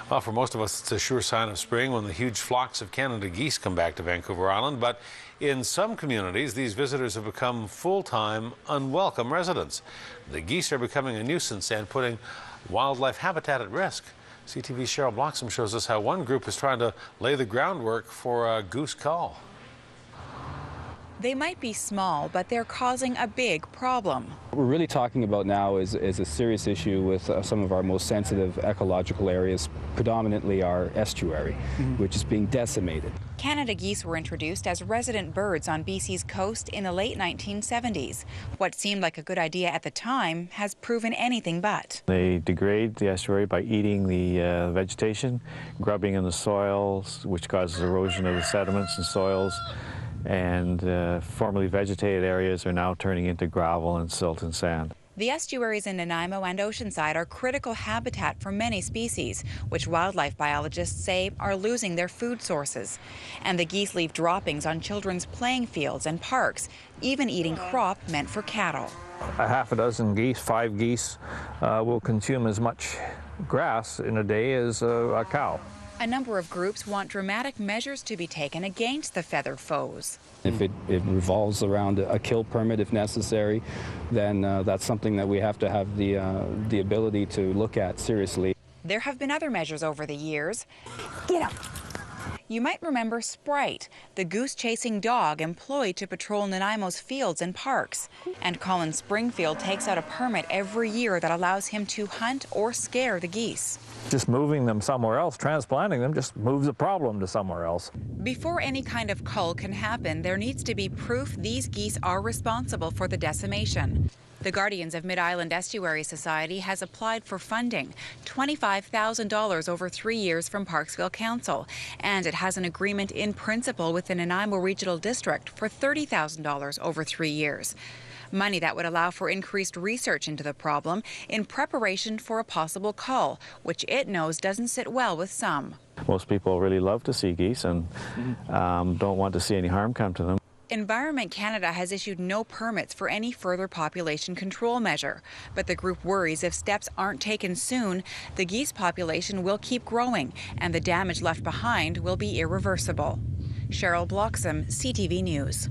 Well, for most of us, it's a sure sign of spring when the huge flocks of Canada geese come back to Vancouver Island. But in some communities, these visitors have become full-time, unwelcome residents. The geese are becoming a nuisance and putting wildlife habitat at risk. CTV's Cheryl Bloxham shows us how one group is trying to lay the groundwork for a goose cull. They might be small, but they're causing a big problem. What we're really talking about now is a serious issue with some of our most sensitive ecological areas, predominantly our estuary, which is being decimated. Canada geese were introduced as resident birds on BC's coast in the late 1970s. What seemed like a good idea at the time has proven anything but. They degrade the estuary by eating the vegetation, grubbing in the soils, which causes erosion of the sediments and soils. And formerly vegetated areas are now turning into gravel and silt and sand. The estuaries in Nanaimo and Oceanside are critical habitat for many species, which wildlife biologists say are losing their food sources. And the geese leave droppings on children's playing fields and parks, even eating crop meant for cattle. A half a dozen geese, 5 geese, will consume as much grass in a day as a cow. A number of groups want dramatic measures to be taken against the feathered foes. If it revolves around a kill permit if necessary, then that's something that we have to have the ability to look at seriously. There have been other measures over the years. Get up! You might remember Sprite, the goose-chasing dog employed to patrol Nanaimo's fields and parks. And COLIN Springfield takes out a permit every year that allows him to hunt or scare the geese. Just moving them somewhere else, transplanting them, just moves the problem to somewhere else. Before any kind of cull can happen, there needs to be proof these geese are responsible for the decimation. The Guardians of Mid-Island Estuary Society has applied for funding, $25,000 over 3 years from Parksville Council, and it has an agreement in principle with the Nanaimo Regional District for $30,000 over 3 years. Money that would allow for increased research into the problem in preparation for a possible cull, which it knows doesn't sit well with some. Most people really love to see geese and don't want to see any harm come to them. Environment Canada has issued no permits for any further population control measure, but the group worries if steps aren't taken soon, the geese population will keep growing and the damage left behind will be irreversible. Cheryl Bloxham, CTV News.